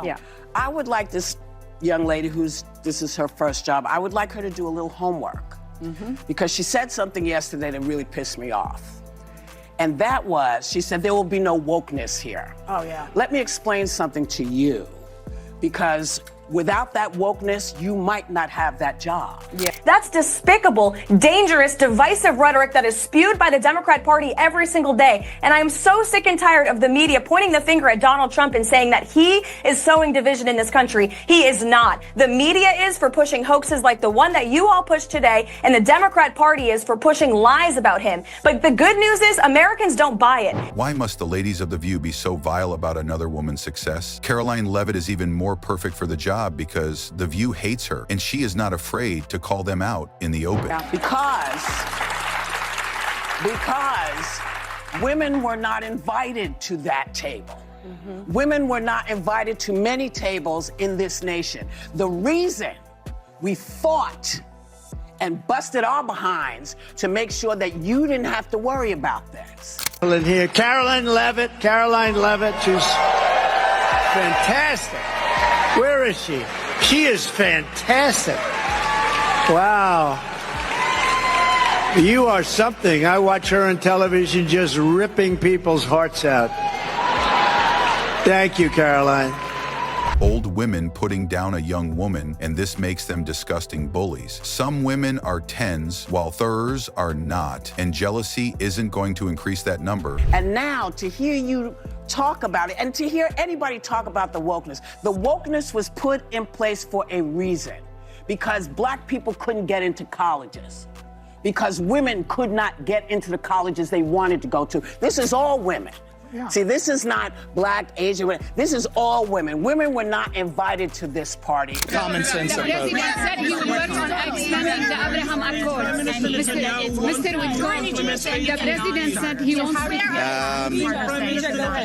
Yeah. I would like this young lady this is her first job, I would like her to do a little homework. Because she said something yesterday that really pissed me off. And that was, she said, there will be no wokeness here. Oh, yeah. Let me explain something to you. Because without that wokeness, you might not have that job. Yeah. That's despicable, dangerous, divisive rhetoric that is spewed by the Democrat Party every single day. And I am so sick and tired of the media pointing the finger at Donald Trump and saying that he is sowing division in this country. He is not. The media is for pushing hoaxes like the one that you all pushed today, and the Democrat Party is for pushing lies about him. But the good news is Americans don't buy it. Why must the ladies of The View be so vile about another woman's success? Karoline Leavitt is even more perfect for the job because The View hates her, and she is not afraid to call them out in the open. Because women were not invited to that table. Women were not invited to many tables in this nation. The reason we fought and busted our behinds to make sure that you didn't have to worry about this. Here, Karoline Leavitt, she's fantastic. Where is she? She is fantastic. Wow. You are something. I watch her on television just ripping people's hearts out. Thank you, Karoline. Old women putting down a young woman, and this makes them disgusting bullies. Some women are 10s, while others are not, and jealousy isn't going to increase that number. And now to hear you talk about it, and to hear anybody talk about the wokeness was put in place for a reason. Because black people couldn't get into colleges. Because women could not get into the colleges they wanted to go to. This is all women. Yeah. See, this is not black, Asian women. This is all women. Women were not invited to this party. Common sense approach. The president said he would work on extending the Abraham Accords. Mr. Whitcomb, the president said he wants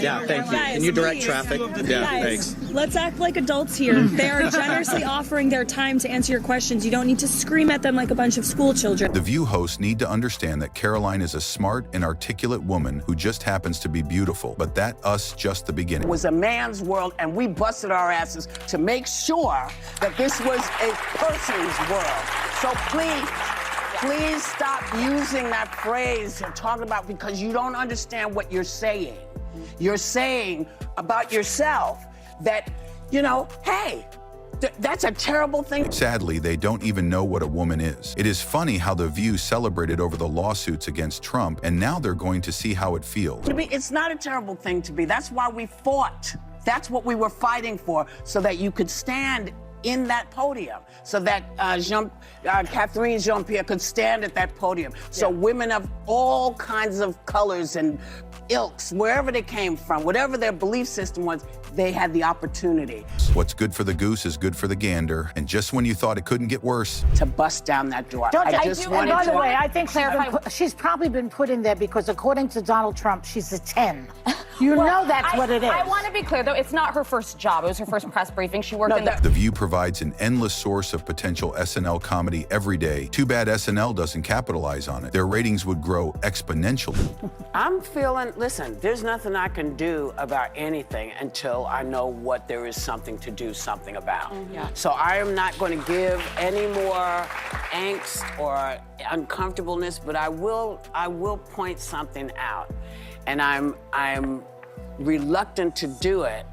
Yeah, thank you. Can you direct traffic? Yeah, thanks. Let's act like adults here. They are generously offering their time to answer your questions. You don't need to scream at them like a bunch of school children. The View hosts need to understand that Karoline is a smart and articulate woman who just happens to be beautiful. But that us just the beginning. It was a man's world, and we busted our asses to make sure that this was a person's world. So please stop using that phrase you're talking about, because you don't understand what you're saying. You're saying about yourself that, you know, hey, that's a terrible thing. Sadly, they don't even know what a woman is. It is funny how The View celebrated over the lawsuits against Trump, and now they're going to see how it feels. It's not a terrible thing to be. That's why we fought. That's what we were fighting for, so that you could stand in that podium, so that Catherine Jean-Pierre could stand at that podium. So women of all kinds of colors and ilks, wherever they came from, whatever their belief system was, they had the opportunity. What's good for the goose is good for the gander, and just when you thought it couldn't get worse, to bust down that door. And by the way, I think she's probably been put in there because according to Donald Trump, she's a 10. You know that's what it is. I want to be clear, though, it's not her first job. It was her first press briefing. She worked in the... The View provides an endless source of potential SNL comedy every day. Too bad SNL doesn't capitalize on it. Their ratings would grow exponentially. I'm feeling, listen, there's nothing I can do about anything until I know what there is something to do something about. So I am not going to give any more angst or uncomfortableness, but I will point something out. And I'm reluctant to do it.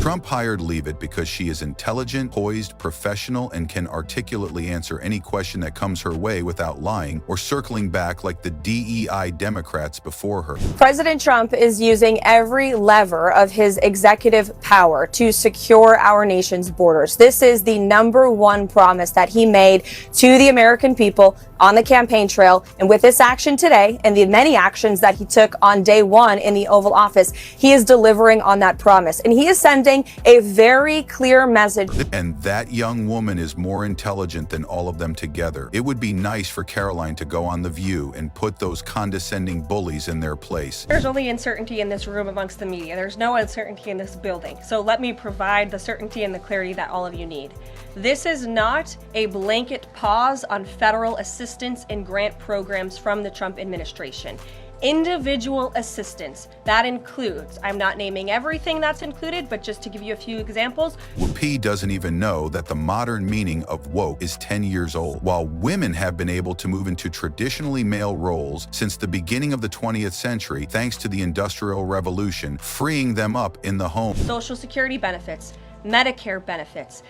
Trump hired Leavitt because she is intelligent, poised, professional, and can articulately answer any question that comes her way without lying or circling back like the DEI Democrats before her. President Trump is using every lever of his executive power to secure our nation's borders. This is the #1 promise that he made to the American people on the campaign trail. And with this action today and the many actions that he took on day 1 in the Oval Office, he is delivering on that promise. And he is sending a very clear message. And that young woman is more intelligent than all of them together. It would be nice for Karoline to go on The View and put those condescending bullies in their place. There's only uncertainty in this room amongst the media. There's no uncertainty in this building. So let me provide the certainty and the clarity that all of you need. This is not a blanket pause on federal assistance and grant programs from the Trump administration. individual assistance. That includes, I'm not naming everything that's included, but just to give you a few examples. Whoopi doesn't even know that the modern meaning of woke is 10 years old. While women have been able to move into traditionally male roles since the beginning of the 20th century, thanks to the Industrial Revolution, freeing them up in the home. Social Security benefits, Medicare benefits,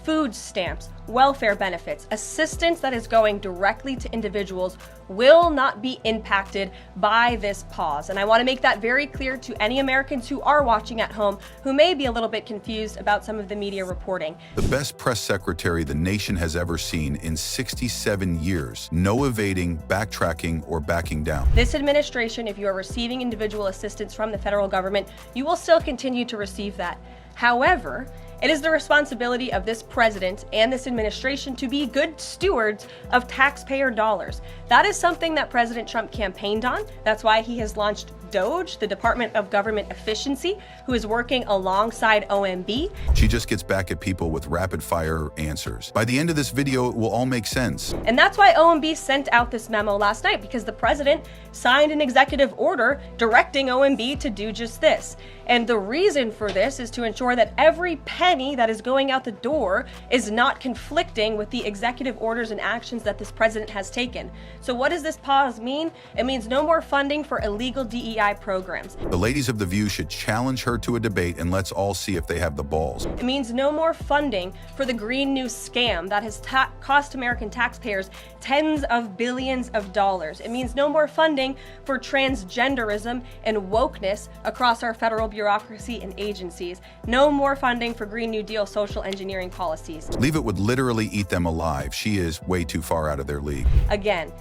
food stamps, welfare benefits, assistance that is going directly to individuals will not be impacted by this pause. And I want to make that very clear to any Americans who are watching at home who may be a little bit confused about some of the media reporting. The best press secretary the nation has ever seen in 67 years. No evading, backtracking, or backing down. This administration, if you are receiving individual assistance from the federal government, you will still continue to receive that. However, it is the responsibility of this president and this administration to be good stewards of taxpayer dollars. That is something that President Trump campaigned on. That's why he has launched DOGE, the Department of Government Efficiency, who is working alongside OMB. She just gets back at people with rapid-fire answers. By the end of this video, it will all make sense. And that's why OMB sent out this memo last night, because the president signed an executive order directing OMB to do just this. And the reason for this is to ensure that every penny that is going out the door is not conflicting with the executive orders and actions that this president has taken. So what does this pause mean? It means no more funding for illegal DEI programs. The ladies of The View should challenge her to a debate, and let's all see if they have the balls. It means no more funding for the Green New scam that has cost American taxpayers tens of billions of dollars. It means no more funding for transgenderism and wokeness across our federal bureaucracy and agencies. No more funding for Green New Deal social engineering policies. Leavitt would literally eat them alive. She is way too far out of their league. Again,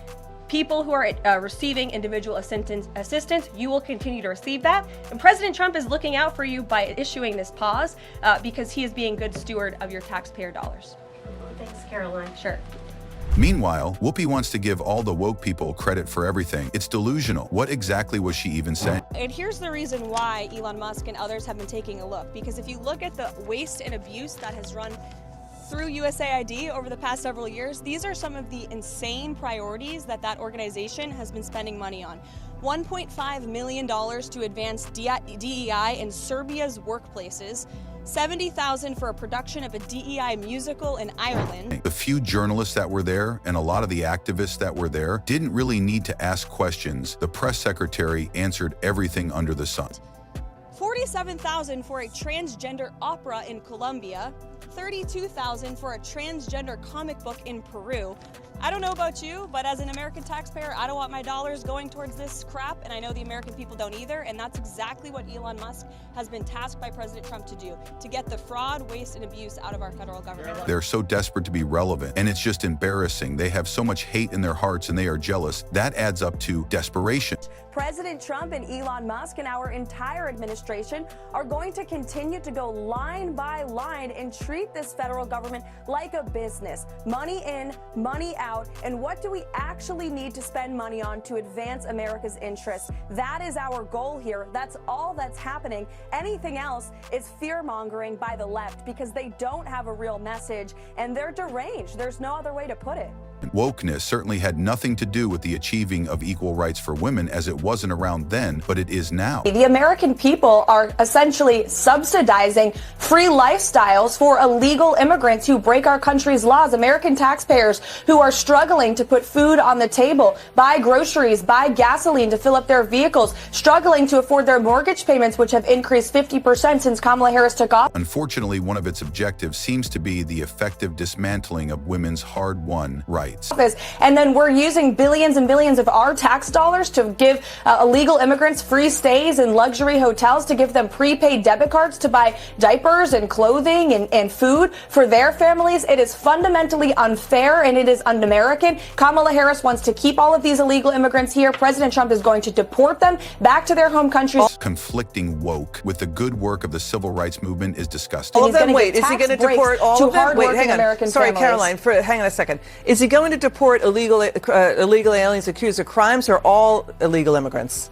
people who are receiving individual assistance, you will continue to receive that. And President Trump is looking out for you by issuing this pause because he is being good steward of your taxpayer dollars. Thanks, Karoline. Sure. Meanwhile, Whoopi wants to give all the woke people credit for everything. It's delusional. What exactly was she even saying? And here's the reason why Elon Musk and others have been taking a look. Because if you look at the waste and abuse that has run through USAID over the past several years, these are some of the insane priorities that organization has been spending money on. $1.5 million to advance DEI in Serbia's workplaces, $70,000 for a production of a DEI musical in Ireland. The few journalists that were there and a lot of the activists that were there didn't really need to ask questions. The press secretary answered everything under the sun. $47,000 for a transgender opera in Colombia, $32,000 for a transgender comic book in Peru. I don't know about you, but as an American taxpayer, I don't want my dollars going towards this crap, and I know the American people don't either, and that's exactly what Elon Musk has been tasked by President Trump to do, to get the fraud, waste, and abuse out of our federal government. They're so desperate to be relevant, and it's just embarrassing. They have so much hate in their hearts, and they are jealous. That adds up to desperation. President Trump and Elon Musk and our entire administration are going to continue to go line by line and treat this federal government like a business. Money in, money out. And what do we actually need to spend money on to advance America's interests? That is our goal here. That's all that's happening. Anything else is fear-mongering by the left because they don't have a real message and they're deranged. There's no other way to put it. Wokeness certainly had nothing to do with the achieving of equal rights for women, as it wasn't around then, but it is now. The American people are essentially subsidizing free lifestyles for illegal immigrants who break our country's laws. American taxpayers who are struggling to put food on the table, buy groceries, buy gasoline to fill up their vehicles, struggling to afford their mortgage payments, which have increased 50% since Kamala Harris took office. Unfortunately, one of its objectives seems to be the effective dismantling of women's hard-won rights. And then we're using billions and billions of our tax dollars to give illegal immigrants free stays in luxury hotels, to give them prepaid debit cards to buy diapers and clothing and food for their families. It is fundamentally unfair and it is un-American. Kamala Harris wants to keep all of these illegal immigrants here. President Trump is going to deport them back to their home countries. Conflicting woke with the good work of the civil rights movement is disgusting. All of them? Wait, is he going to deport all of them? Wait, hang on. Sorry, Karoline, hang on a second. Is he going to deport illegal aliens accused of crimes or all illegal immigrants?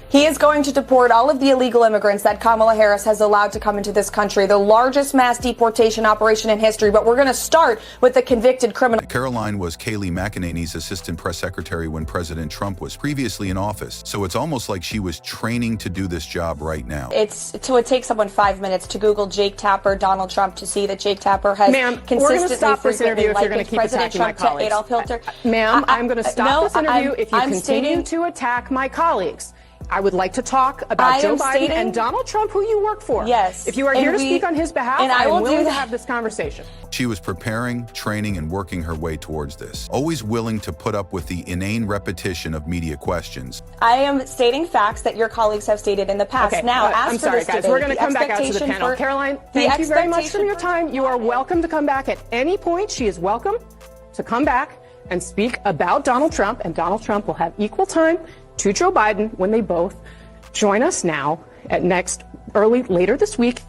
He is going to deport all of the illegal immigrants that Kamala Harris has allowed to come into this country, the largest mass deportation operation in history. But we're going to start with the convicted criminal. Karoline was Kayleigh McEnany's assistant press secretary when President Trump was previously in office. So it's almost like she was training to do this job right now. It takes someone 5 minutes to Google Jake Tapper, Donald Trump, to see that Jake Tapper has consistently frequently likened President Trump to Adolf Hitler. Ma'am, I'm going to stop this interview if you continue to attack my colleagues. I would like to talk about Joe Biden and Donald Trump, who you work for. Yes. If you are here to speak on his behalf, I am willing to have this conversation. She was preparing, training, and working her way towards this, always willing to put up with the inane repetition of media questions. I am stating facts that your colleagues have stated in the past. Okay, now, I'm sorry, guys. We're going to come back out to the panel. Karoline, thank you very much for your time. You are welcome to come back at any point. She is welcome to come back and speak about Donald Trump, and Donald Trump will have equal time to Joe Biden when they both join us now at later this week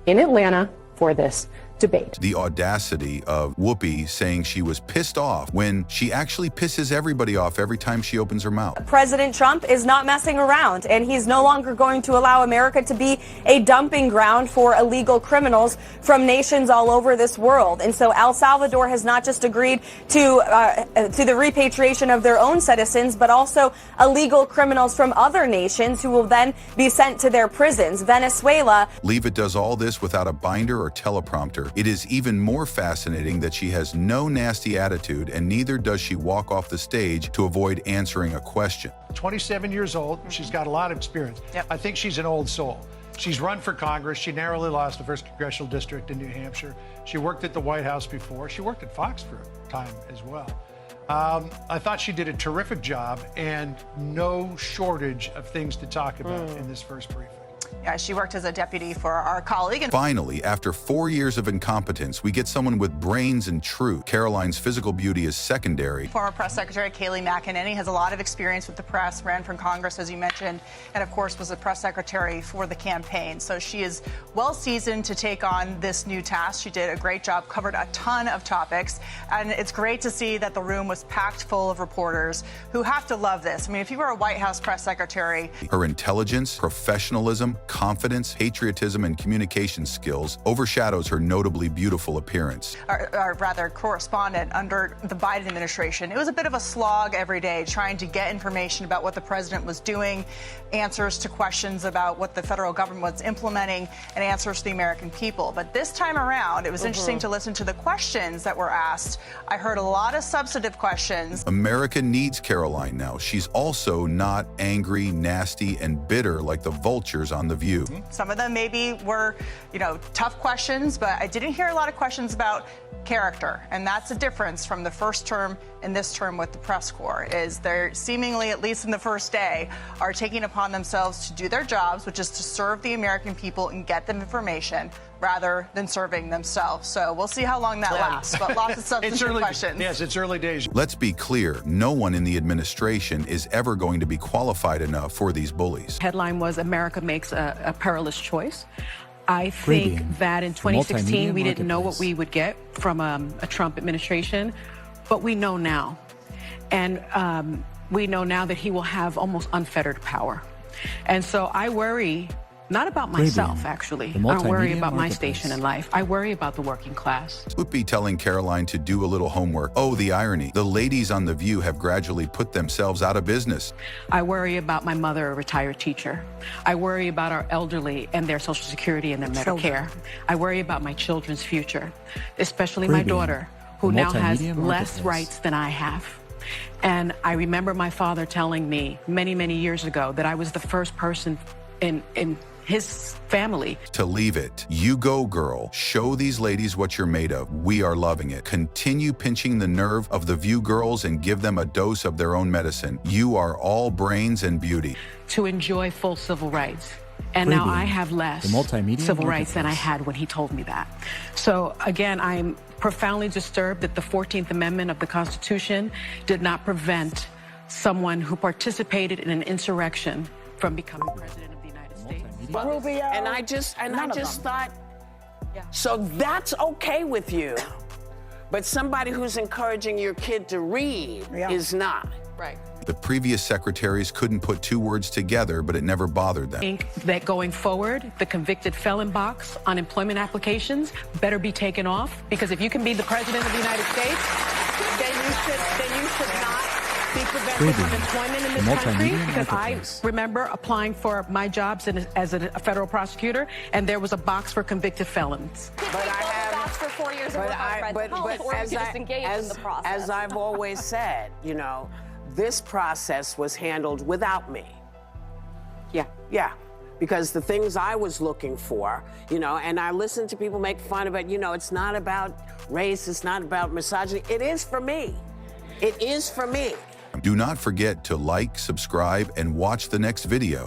in Atlanta for this debate. The audacity of Whoopi saying she was pissed off when she actually pisses everybody off every time she opens her mouth. President Trump is not messing around, and he's no longer going to allow America to be a dumping ground for illegal criminals from nations all over this world. And so El Salvador has not just agreed to the repatriation of their own citizens, but also illegal criminals from other nations who will then be sent to their prisons. Venezuela. Leavitt does all this without a binder or teleprompter. It is even more fascinating that she has no nasty attitude, and neither does she walk off the stage to avoid answering a question. 27 years old. She's got a lot of experience. Yep. I think she's an old soul. She's run for Congress. She narrowly lost the 1st Congressional District in New Hampshire. She worked at the White House before. She worked at Fox for a time as well. I thought she did a terrific job and no shortage of things to talk about in this first briefing. Yeah, she worked as a deputy for our colleague. Finally, after 4 years of incompetence, we get someone with brains and truth. Karoline's physical beauty is secondary. Former Press Secretary Kayleigh McEnany has a lot of experience with the press, ran for Congress, as you mentioned, and of course was a press secretary for the campaign. So she is well seasoned to take on this new task. She did a great job, covered a ton of topics, and it's great to see that the room was packed full of reporters who have to love this. I mean, if you were a White House press secretary. Her intelligence, professionalism, confidence, patriotism, and communication skills overshadows her notably beautiful appearance. Or rather, correspondent under the Biden administration. It was a bit of a slog every day trying to get information about what the president was doing, answers to questions about what the federal government was implementing, and answers to the American people. But this time around, it was interesting to listen to the questions that were asked. I heard a lot of substantive questions. America needs Karoline now. She's also not angry, nasty, and bitter like the vultures on The View. Some of them maybe were, tough questions, but I didn't hear a lot of questions about character. And that's a difference from the first term and this term with the press corps, is they're seemingly, at least in the first day, are taking upon themselves to do their jobs, which is to serve the American people and get them information rather than serving themselves. So we'll see how long that lasts, but lots of substantive questions. Yes, it's early days. Let's be clear, no one in the administration is ever going to be qualified enough for these bullies. Headline was America makes a perilous choice. I think that in 2016, we didn't know what we would get from a Trump administration, but we know now. And we know now that he will have almost unfettered power. And so I worry not about myself, actually. I don't worry about my station in life. I worry about the working class. Whoopi telling Karoline to do a little homework. Oh, the irony. The ladies on The View have gradually put themselves out of business. I worry about my mother, a retired teacher. I worry about our elderly and their Social Security and their Medicare. I worry about my children's future, especially my daughter, who now has less rights than I have. And I remember my father telling me many, many years ago that I was the first person in his family to leave it. You go, girl. Show these ladies what you're made of. We are loving it. Continue pinching the nerve of The View girls and give them a dose of their own medicine. You are all brains and beauty. To enjoy full civil rights. And now I have less civil rights than I had when he told me that. So again, I'm profoundly disturbed that the 14th Amendment of the Constitution did not prevent someone who participated in an insurrection from becoming president of the United States. Rubio. And I just thought, so that's okay with you, but somebody who's encouraging your kid to read is not. Right. The previous secretaries couldn't put two words together, but it never bothered them. I think that going forward, the convicted felon box on employment applications better be taken off, because if you can be the president of the United States, then you should not be prevented from employment in this country. Because I remember applying for my jobs as a federal prosecutor, and there was a box for convicted felons. But I have for 4 years and work on Fred's health, or you could just engage in the process. As I've always said, you know, this process was handled without me. Yeah. Because the things I was looking for, you know, and I listened to people make fun of it, you know, it's not about race, it's not about misogyny. It is for me. It is for me. Do not forget to like, subscribe, and watch the next video.